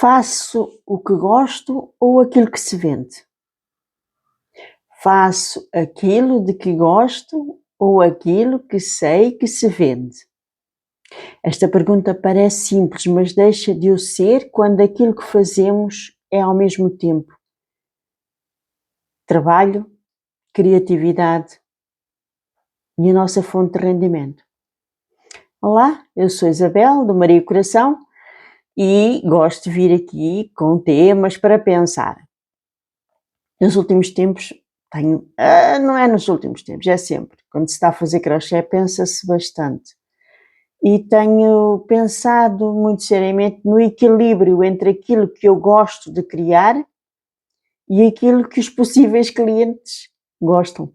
Faço o que gosto ou aquilo que se vende? Faço aquilo de que gosto ou aquilo que sei que se vende? Esta pergunta parece simples, mas deixa de o ser quando aquilo que fazemos é ao mesmo tempo trabalho, criatividade e a nossa fonte de rendimento. Olá, eu sou Isabel, do Maria Coração, e gosto de vir aqui com temas para pensar. Nos últimos tempos não é nos últimos tempos, é sempre. Quando se está a fazer crochê, pensa-se bastante. E tenho pensado muito seriamente no equilíbrio entre aquilo que eu gosto de criar e aquilo que os possíveis clientes gostam.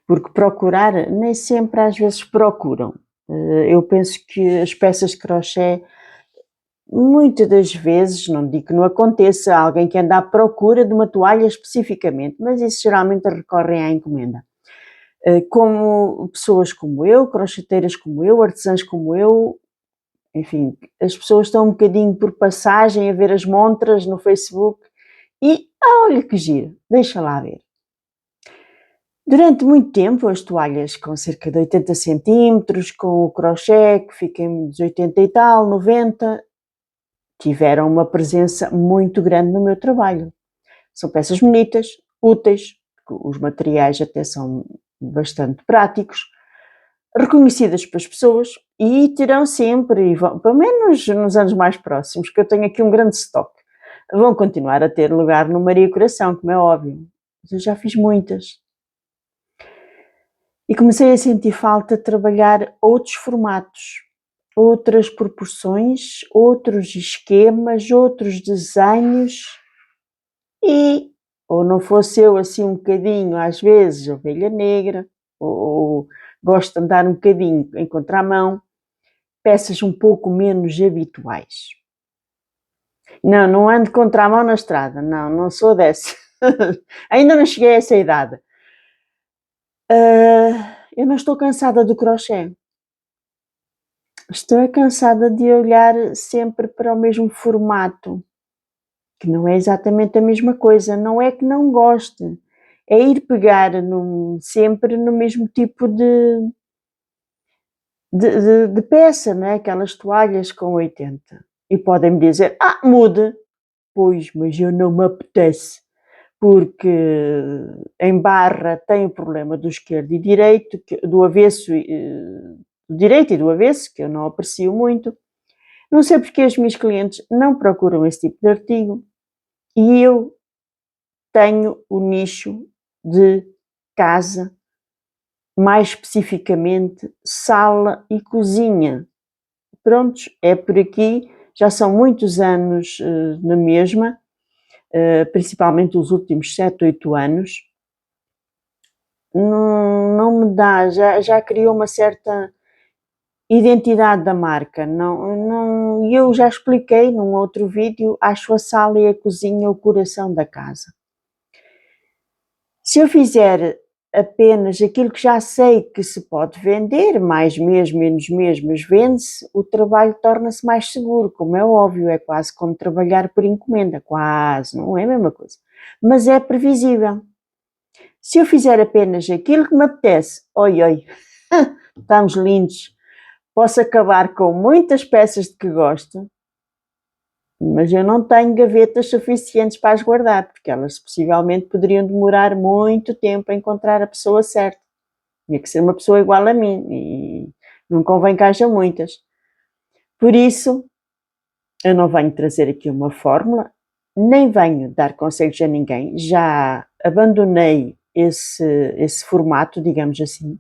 Porque procurar, nem sempre às vezes procuram. Eu penso que as peças de crochê, muitas das vezes, não digo que não aconteça, alguém que anda à procura de uma toalha especificamente, mas isso geralmente recorrem à encomenda. Como pessoas como eu, crocheteiras como eu, artesãs como eu, enfim, as pessoas estão um bocadinho por passagem a ver as montras no Facebook e, olha que giro, deixa lá ver. Durante muito tempo, as toalhas com cerca de 80 centímetros, com o crochê que fica nos 80 e tal, 90, tiveram uma presença muito grande no meu trabalho. São peças bonitas, úteis, os materiais até são bastante práticos, reconhecidas pelas pessoas e terão sempre, e vão, pelo menos nos anos mais próximos, que eu tenho aqui um grande estoque, vão continuar a ter lugar no Maria Coração, como é óbvio. Mas eu já fiz muitas. E comecei a sentir falta de trabalhar outros formatos, outras proporções, outros esquemas, outros desenhos e, ou não fosse eu assim um bocadinho, às vezes, ovelha negra, ou gosto de andar um bocadinho em contramão, peças um pouco menos habituais. Não ando contramão na estrada, não sou dessa. Ainda não cheguei a essa idade. Eu não estou cansada do crochê. Estou cansada de olhar sempre para o mesmo formato, que não é exatamente a mesma coisa. Não é que não goste, é ir pegar sempre no mesmo tipo de peça, não é? Aquelas toalhas com 80. E podem-me dizer, mude. Pois, mas eu não me apetece, porque em barra tem o problema do esquerdo e direito, do avesso, do direito e do avesso, que eu não aprecio muito. Não sei porque os meus clientes não procuram esse tipo de artigo e eu tenho o nicho de casa, mais especificamente sala e cozinha. Prontos, é por aqui, já são muitos anos na mesma, principalmente os últimos 7, 8 anos. Não me dá, já criou uma certa identidade da marca. Eu já expliquei num outro vídeo, acho a sala e a cozinha o coração da casa. Se eu fizer apenas aquilo que já sei que se pode vender, mais mesmo, menos mesmo, mas vende-se, o trabalho torna-se mais seguro, como é óbvio, é quase como trabalhar por encomenda, quase, não é a mesma coisa, mas é previsível. Se eu fizer apenas aquilo que me apetece, oi, estamos lindos, posso acabar com muitas peças de que gosto, mas eu não tenho gavetas suficientes para as guardar, porque elas possivelmente poderiam demorar muito tempo a encontrar a pessoa certa. Tinha que ser uma pessoa igual a mim e não convém que haja muitas. Por isso, eu não venho trazer aqui uma fórmula, nem venho dar conselhos a ninguém, já abandonei esse formato, digamos assim.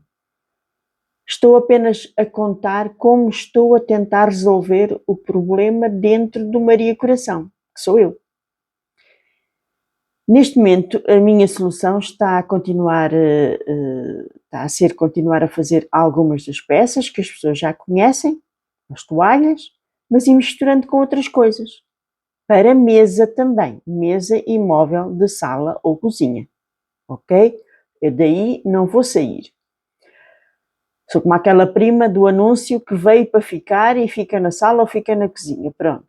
Estou apenas a contar como estou a tentar resolver o problema dentro do Maria Coração, que sou eu. Neste momento, a minha solução está a continuar a fazer algumas das peças que as pessoas já conhecem, as toalhas, mas ir misturando com outras coisas. Para mesa também, mesa e móvel de sala ou cozinha, ok? Daí não vou sair. Sou como aquela prima do anúncio que veio para ficar e fica na sala ou fica na cozinha, pronto.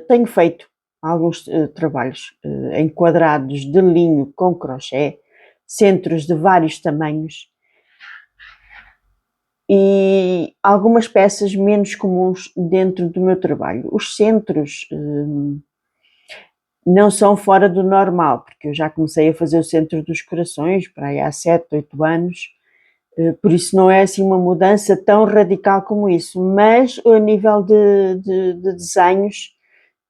Tenho feito alguns trabalhos enquadrados de linho com crochê, centros de vários tamanhos e algumas peças menos comuns dentro do meu trabalho. Os centros não são fora do normal, porque eu já comecei a fazer o Centro dos Corações para aí há 7, 8 anos, por isso não é assim uma mudança tão radical como isso, mas a nível de desenhos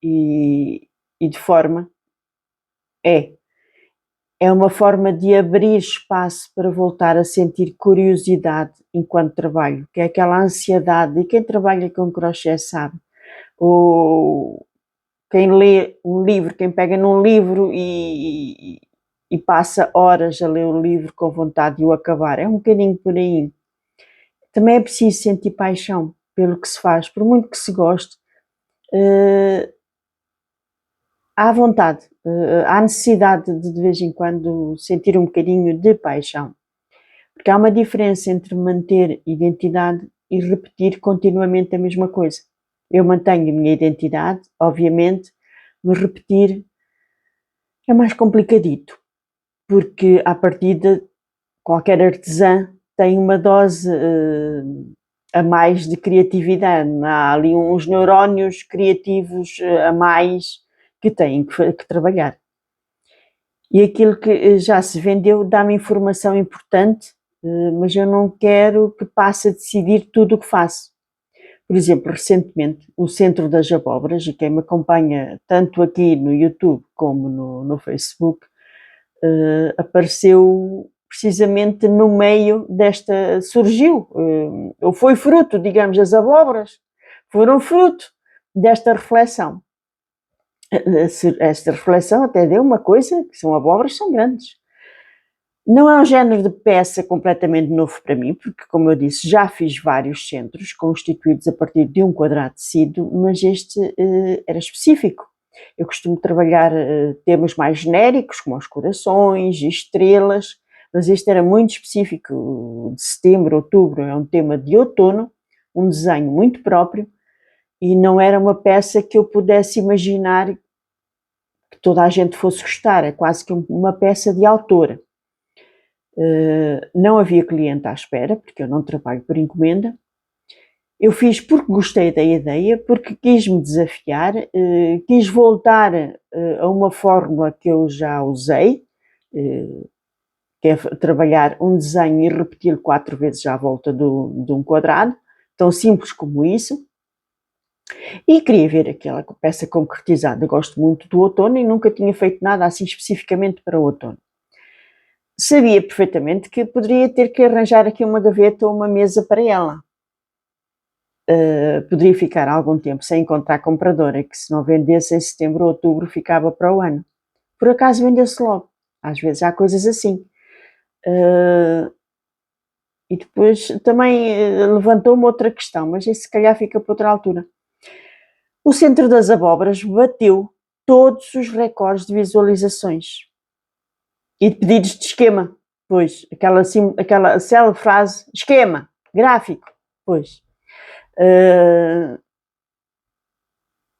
e de forma, é uma forma de abrir espaço para voltar a sentir curiosidade enquanto trabalho, que é aquela ansiedade, e quem trabalha com crochê sabe, ou quem lê um livro, quem pega num livro e passa horas a ler o livro com vontade de o acabar, é um bocadinho por aí. Também é preciso sentir paixão pelo que se faz, por muito que se goste, há vontade, há necessidade de vez em quando sentir um bocadinho de paixão, porque há uma diferença entre manter identidade e repetir continuamente a mesma coisa. Eu mantenho a minha identidade, obviamente, mas repetir é mais complicadito, porque à partida qualquer artesã tem uma dose a mais de criatividade, há ali uns neurónios criativos a mais que têm que trabalhar. E aquilo que já se vendeu dá-me informação importante, mas eu não quero que passe a decidir tudo o que faço. Por exemplo, recentemente, o Centro das Abóboras, e quem me acompanha tanto aqui no YouTube como no Facebook, apareceu precisamente no meio desta, surgiu, ou foi fruto, digamos, as abóboras foram fruto desta reflexão. Esta reflexão até deu uma coisa, que são abóboras, são grandes. Não é um género de peça completamente novo para mim, porque, como eu disse, já fiz vários centros constituídos a partir de um quadrado de tecido, mas este era específico. Eu costumo trabalhar temas mais genéricos, como os corações e estrelas, mas este era muito específico, de setembro, outubro, é um tema de outono, um desenho muito próprio, e não era uma peça que eu pudesse imaginar que toda a gente fosse gostar, é quase que uma peça de autor. Não havia cliente à espera, porque eu não trabalho por encomenda. Eu fiz porque gostei da ideia, porque quis me desafiar, quis voltar a uma fórmula que eu já usei, que é trabalhar um desenho e repeti-lo 4 vezes à volta de um quadrado, tão simples como isso. E queria ver aquela peça concretizada. Eu gosto muito do outono e nunca tinha feito nada assim especificamente para o outono. Sabia perfeitamente que poderia ter que arranjar aqui uma gaveta ou uma mesa para ela. Poderia ficar algum tempo sem encontrar compradora, que se não vendesse em setembro ou outubro ficava para o ano. Por acaso vendeu-se logo. Às vezes há coisas assim. E depois também levantou-me outra questão, mas isso se calhar fica para outra altura. O Centro das Abóboras bateu todos os recordes de visualizações e de pedidos de esquema. Pois, aquela célebre frase, esquema, gráfico, pois.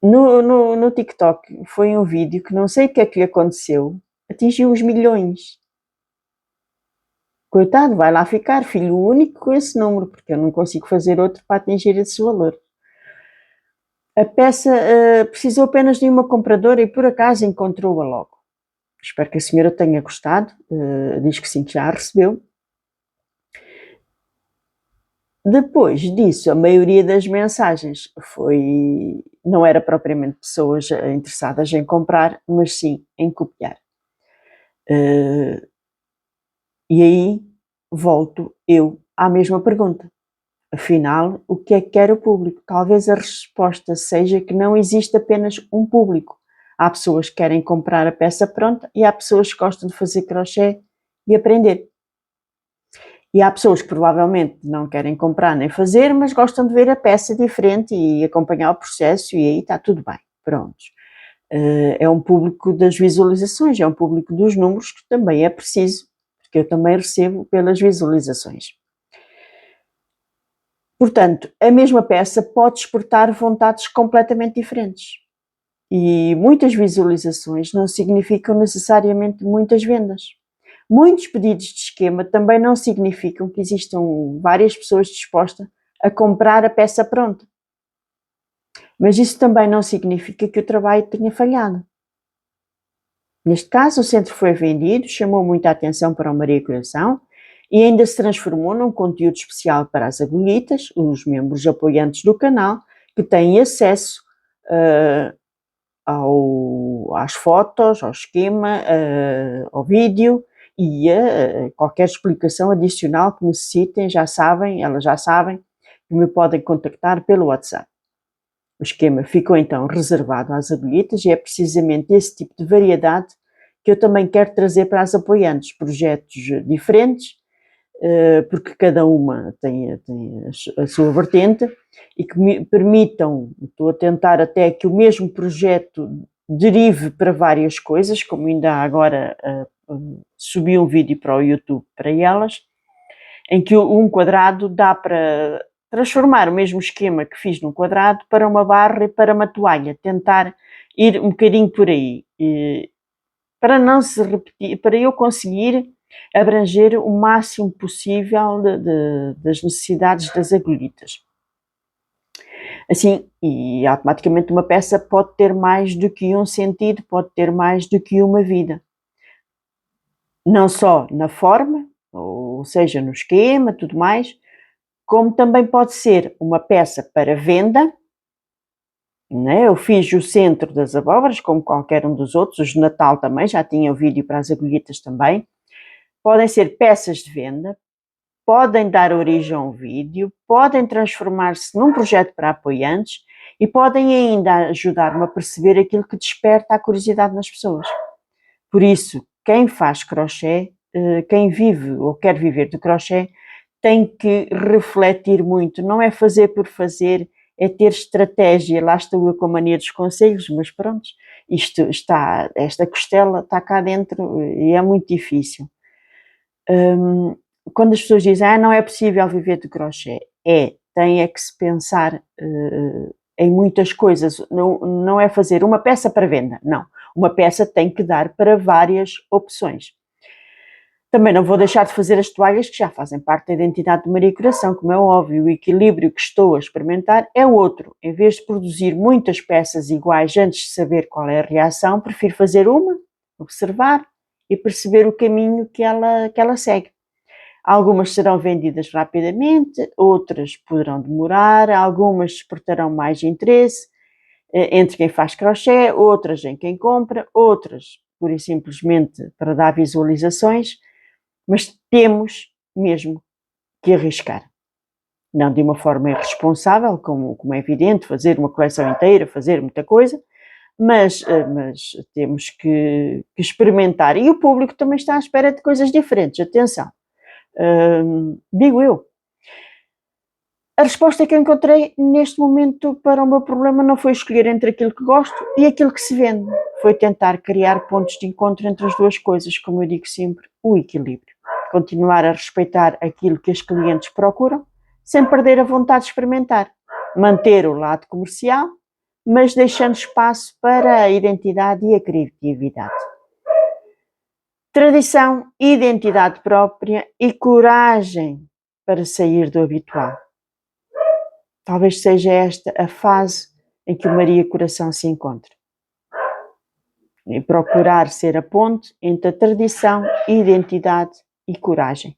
No TikTok foi um vídeo que não sei o que é que lhe aconteceu, atingiu os milhões. Coitado, vai lá ficar filho único com esse número, porque eu não consigo fazer outro para atingir esse valor. A peça precisou apenas de uma compradora e por acaso encontrou-a logo. Espero que a senhora tenha gostado, diz que sim, que já a recebeu. Depois disso, a maioria das mensagens não era propriamente pessoas interessadas em comprar, mas sim em copiar. E aí volto eu à mesma pergunta. Afinal, o que é que quer o público? Talvez a resposta seja que não existe apenas um público. Há pessoas que querem comprar a peça pronta e há pessoas que gostam de fazer crochê e aprender. E há pessoas que provavelmente não querem comprar nem fazer, mas gostam de ver a peça diferente e acompanhar o processo e aí está tudo bem, pronto. É um público das visualizações, é um público dos números que também é preciso, porque eu também recebo pelas visualizações. Portanto, a mesma peça pode despertar vontades completamente diferentes. E muitas visualizações não significam necessariamente muitas vendas. Muitos pedidos de esquema também não significam que existam várias pessoas dispostas a comprar a peça pronta. Mas isso também não significa que o trabalho tenha falhado. Neste caso, o centro foi vendido, chamou muita atenção para o Maria Coração e ainda se transformou num conteúdo especial para as agulhitas, os membros apoiantes do canal, que têm acesso às fotos, ao esquema, ao vídeo e a qualquer explicação adicional que necessitem, elas já sabem que me podem contactar pelo WhatsApp. O esquema ficou então reservado às agulhitas e é precisamente esse tipo de variedade que eu também quero trazer para as apoiantes, projetos diferentes, porque cada uma tem a sua vertente e que me permitam, estou a tentar até que o mesmo projeto derive para várias coisas, como ainda agora subi um vídeo para o YouTube para elas, em que um quadrado dá para transformar o mesmo esquema que fiz num quadrado para uma barra e para uma toalha, tentar ir um bocadinho por aí, para não se repetir, para eu conseguir abranger o máximo possível das necessidades das agulhitas. Assim, e automaticamente uma peça pode ter mais do que um sentido, pode ter mais do que uma vida. Não só na forma, ou seja, no esquema, tudo mais, como também pode ser uma peça para venda, né? Eu fiz o centro das abóboras, como qualquer um dos outros, os de Natal também, já tinha o vídeo para as agulhitas também. Podem ser peças de venda, podem dar origem a um vídeo, podem transformar-se num projeto para apoiantes e podem ainda ajudar-me a perceber aquilo que desperta a curiosidade nas pessoas. Por isso, quem faz crochê, quem vive ou quer viver de crochê, tem que refletir muito, não é fazer por fazer, é ter estratégia. Lá estou eu com a mania dos conselhos, mas pronto, esta costela está cá dentro e é muito difícil. Quando as pessoas dizem, não é possível viver de crochê, tem é que se pensar em muitas coisas, não é fazer uma peça para venda, não. Uma peça tem que dar para várias opções. Também não vou deixar de fazer as toalhas que já fazem parte da identidade de Maria Coração, como é óbvio. O equilíbrio que estou a experimentar é outro. Em vez de produzir muitas peças iguais antes de saber qual é a reação, prefiro fazer uma, observar e perceber o caminho que ela segue. Algumas serão vendidas rapidamente, outras poderão demorar, algumas despertarão mais interesse entre quem faz crochê, outras em quem compra, outras pura e simplesmente para dar visualizações, mas temos mesmo que arriscar. Não de uma forma irresponsável, como é evidente, fazer uma coleção inteira, fazer muita coisa, mas temos que experimentar. E o público também está à espera de coisas diferentes, atenção. Digo eu. A resposta que eu encontrei neste momento para o meu problema não foi escolher entre aquilo que gosto e aquilo que se vende. Foi tentar criar pontos de encontro entre as duas coisas, como eu digo sempre, o equilíbrio. Continuar a respeitar aquilo que os clientes procuram, sem perder a vontade de experimentar. Manter o lado comercial, mas deixando espaço para a identidade e a criatividade. Tradição, identidade própria e coragem para sair do habitual. Talvez seja esta a fase em que o Maria Coração se encontra. E procurar ser a ponte entre a tradição, identidade e coragem.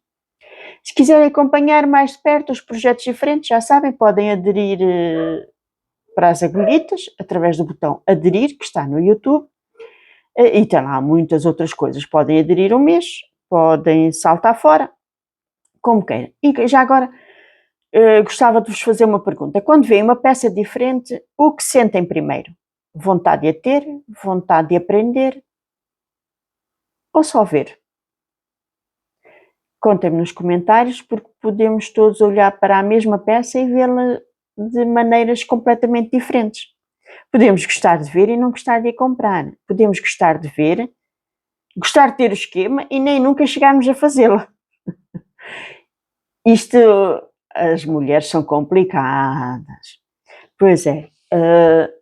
Se quiserem acompanhar mais de perto os projetos diferentes, já sabem, podem aderir para as agulhitas através do botão aderir, que está no YouTube. E tem lá muitas outras coisas. Podem aderir um mês, podem saltar fora, como queiram. E já agora, gostava de vos fazer uma pergunta. Quando veem uma peça diferente, o que sentem primeiro? Vontade de a ter? Vontade de aprender? Ou só ver? Contem-me nos comentários, porque podemos todos olhar para a mesma peça e vê-la de maneiras completamente diferentes. Podemos gostar de ver e não gostar de a comprar. Podemos gostar de ver, gostar de ter o esquema e nem nunca chegarmos a fazê-la. Isto as mulheres são complicadas. Pois é,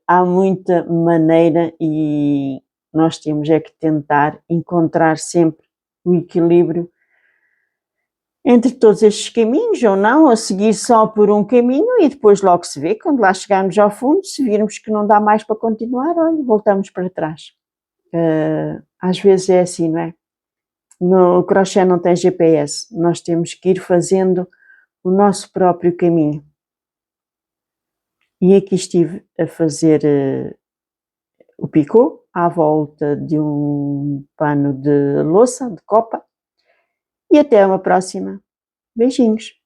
há muita maneira e nós temos é que tentar encontrar sempre o equilíbrio entre todos estes caminhos, ou não, a seguir só por um caminho e depois logo se vê, quando lá chegarmos ao fundo, se virmos que não dá mais para continuar, olha, voltamos para trás. Às vezes é assim, não é? No crochê não tem GPS, nós temos que ir fazendo o nosso próprio caminho. E aqui estive a fazer o picô à volta de um pano de louça, de copa, e até uma próxima. Beijinhos!